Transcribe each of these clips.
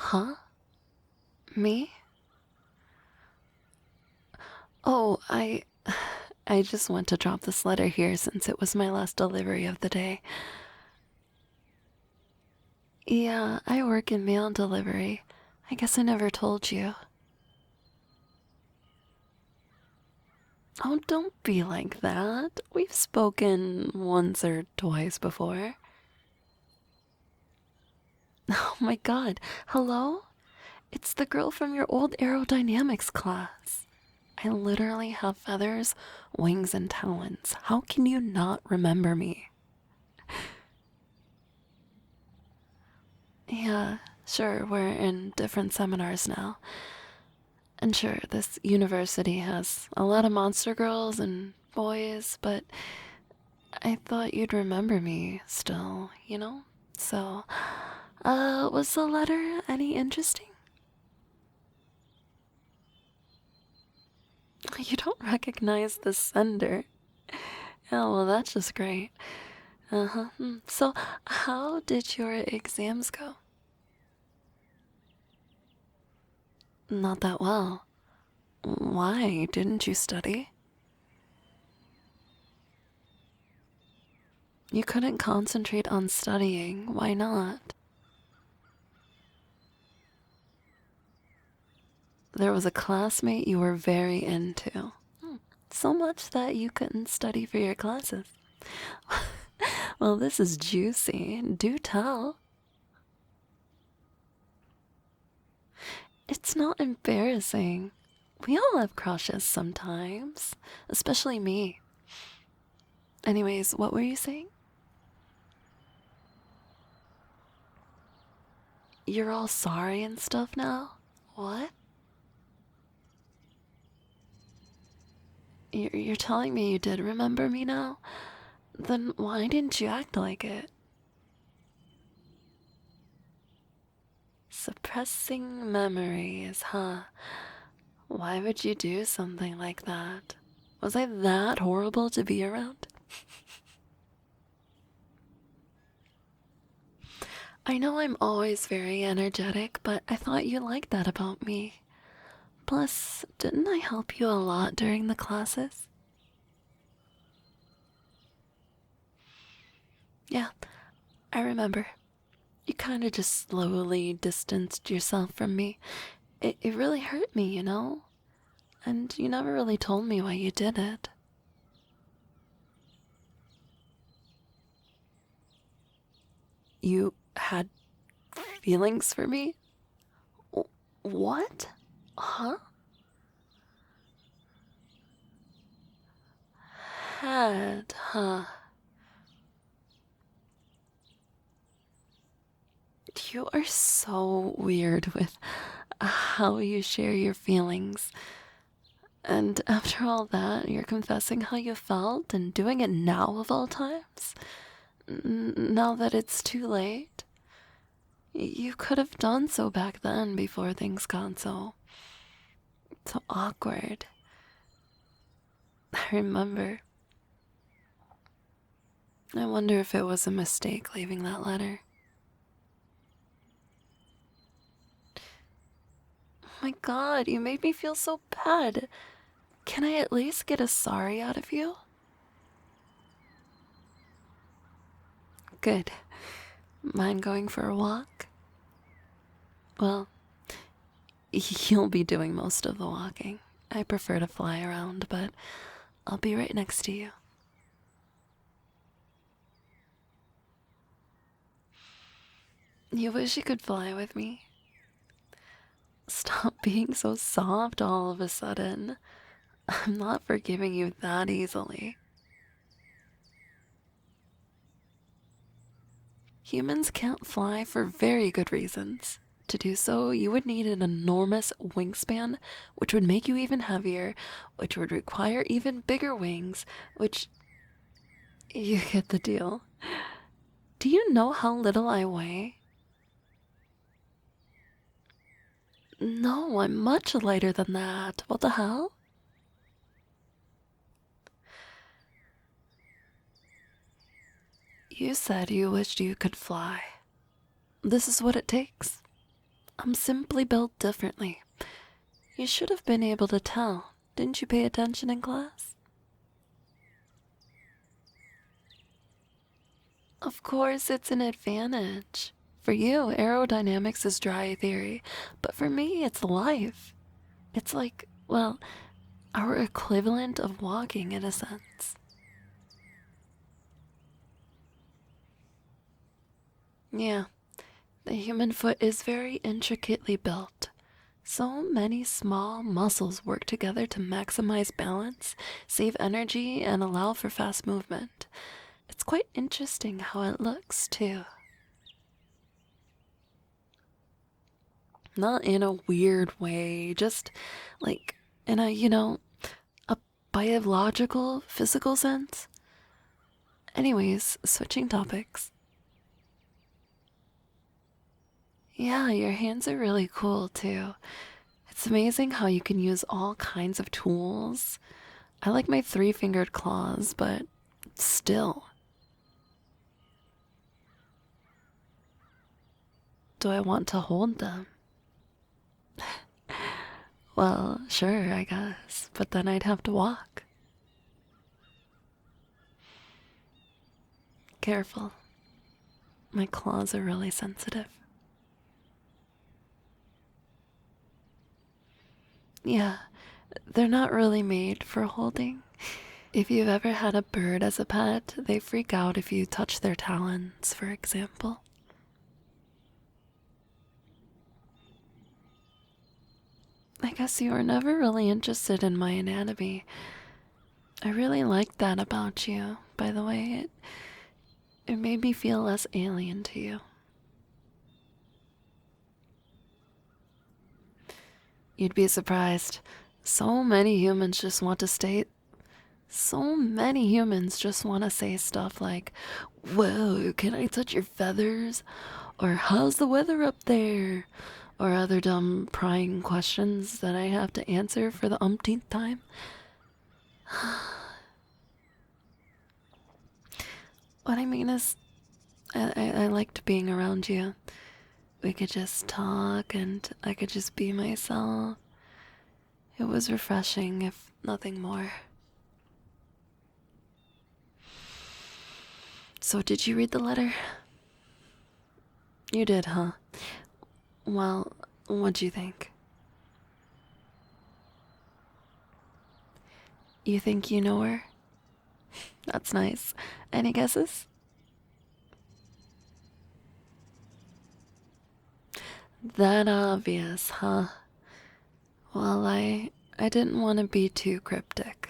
Huh? Me? Oh, I just went to drop this letter here since it was my last delivery of the day. Yeah, I work in mail delivery. I guess I never told you. Oh, don't be like that. We've spoken once or twice before. Oh my god, hello? It's the girl from your old aerodynamics class. I literally have feathers, wings, and talons. How can you not remember me? Yeah, sure, we're in different seminars now. And sure, this university has a lot of monster girls and boys, but I thought you'd remember me still, you know? So, was the letter any interesting? You don't recognize the sender. Oh, well, that's just great. Uh-huh. So, how did your exams go? Not that well. Why? Didn't you study? You couldn't concentrate on studying. Why not? There was a classmate you were very into. So much that you couldn't study for your classes. Well, this is juicy. Do tell. It's not embarrassing. We all have crushes sometimes, especially me. Anyways, what were you saying? You're all sorry and stuff now? What? You're telling me you did remember me now? Then why didn't you act like it? Suppressing memories, huh? Why would you do something like that? Was I that horrible to be around? I know I'm always very energetic, but I thought you liked that about me. Plus, didn't I help you a lot during the classes? Yeah, I remember. You kinda just slowly distanced yourself from me. It really hurt me, you know? And you never really told me why you did it. You had feelings for me? What? Huh? Had, huh? You are so weird with how you share your feelings. And after all that, you're confessing how you felt and doing it now of all times? Now that it's too late? You could have done so back then before things got so awkward. I remember. I wonder if it was a mistake leaving that letter. Oh my god, you made me feel so bad. Can I at least get a sorry out of you? Good. Mind going for a walk? Well, you'll be doing most of the walking. I prefer to fly around, but I'll be right next to you. You wish you could fly with me? Stop being so soft all of a sudden. I'm not forgiving you that easily. Humans can't fly for very good reasons. To do so, you would need an enormous wingspan, which would make you even heavier, which would require even bigger wings, which... You get the deal. Do you know how little I weigh? No, I'm much lighter than that. What the hell? You said you wished you could fly. This is what it takes. I'm simply built differently. You should have been able to tell. Didn't you pay attention in class? Of course, it's an advantage. For you, aerodynamics is dry theory, but for me, it's life. It's like, well, our equivalent of walking in a sense. Yeah, the human foot is very intricately built. So many small muscles work together to maximize balance, save energy, and allow for fast movement. It's quite interesting how it looks, too. Not in a weird way, just like in a biological, physical sense. Anyways, switching topics. Yeah, your hands are really cool too. It's amazing how you can use all kinds of tools. I like my three-fingered claws, but still. Do I want to hold them? Well, sure, I guess, but then I'd have to walk. Careful. My claws are really sensitive. Yeah, they're not really made for holding. If you've ever had a bird as a pet, they freak out if you touch their talons, for example. I guess you were never really interested in my anatomy. I really liked that about you, by the way. It made me feel less alien to you. You'd be surprised. So many humans just want to say stuff like, "Whoa, can I touch your feathers?" Or "How's the weather up there?" Or other dumb prying questions that I have to answer for the umpteenth time. What I mean is, I liked being around you. We could just talk and I could just be myself. It was refreshing, if nothing more. So, did you read the letter? You did, huh? Well, what'd you think? You think you know her? That's nice. Any guesses? That obvious, huh? Well, I didn't want to be too cryptic.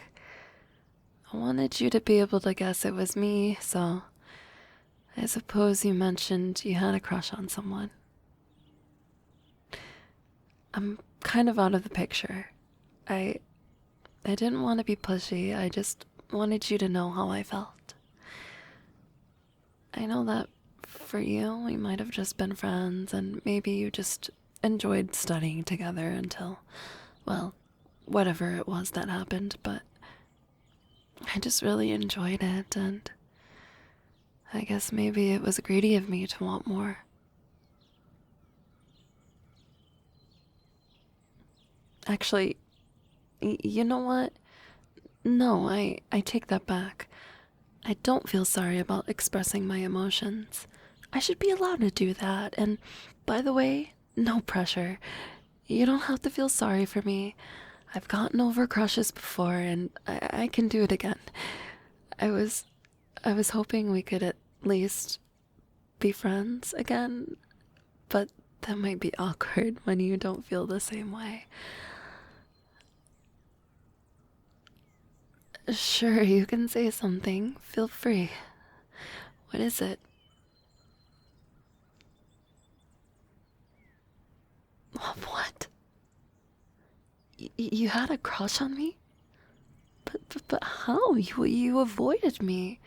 I wanted you to be able to guess it was me, so I suppose you mentioned you had a crush on someone. I'm kind of out of the picture. I didn't want to be pushy, I just wanted you to know how I felt. I know that for you, we might have just been friends, and maybe you just enjoyed studying together until, well, whatever it was that happened, but I just really enjoyed it, and I guess maybe it was greedy of me to want more. Actually, you know what? No, I take that back. I don't feel sorry about expressing my emotions. I should be allowed to do that, and by the way, no pressure. You don't have to feel sorry for me. I've gotten over crushes before, and I can do it again. I was hoping we could at least be friends again, but that might be awkward when you don't feel the same way. Sure, you can say something. Feel free. What is it? What? You had a crush on me? But how? You avoided me.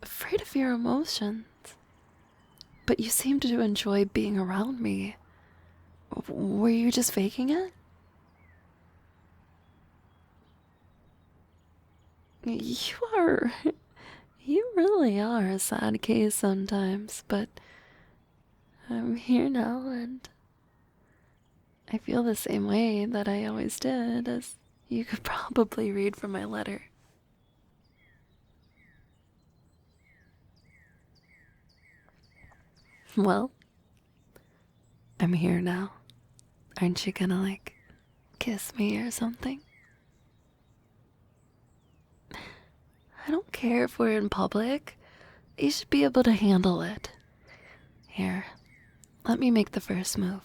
Afraid of your emotions. But you seemed to enjoy being around me. Were you just faking it? You really are a sad case sometimes, but I'm here now, and I feel the same way that I always did, as you could probably read from my letter. Well, I'm here now. Aren't you gonna, like, kiss me or something? I don't care if we're in public. You should be able to handle it. Here, let me make the first move.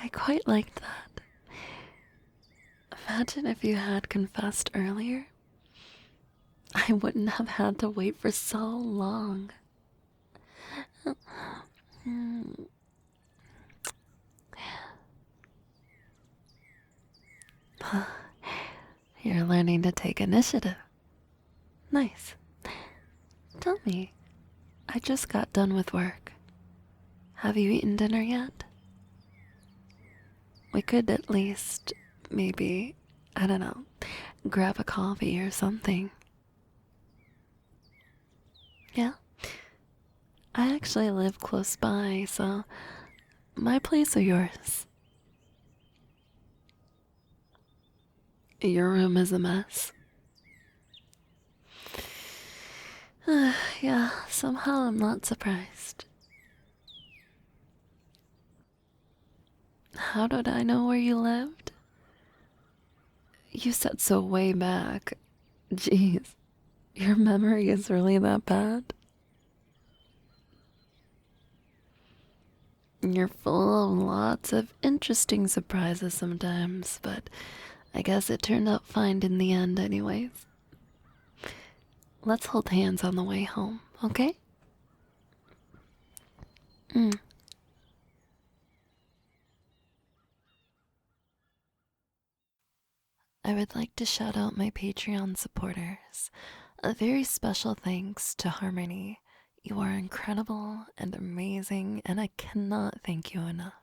I quite liked that. Imagine if you had confessed earlier. I wouldn't have had to wait for so long. You're learning to take initiative. Nice. Tell me, I just got done with work. Have you eaten dinner yet? We could at least, maybe, I don't know, grab a coffee or something. Yeah? I actually live close by, so my place or yours? Your room is a mess. Yeah, somehow I'm not surprised. How did I know where you lived? You said so way back. Jeez, your memory is really that bad? You're full of lots of interesting surprises sometimes, but I guess it turned out fine in the end anyways. Let's hold hands on the way home, okay? I would like to shout out my Patreon supporters. A very special thanks to Harmony. You are incredible and amazing, and I cannot thank you enough.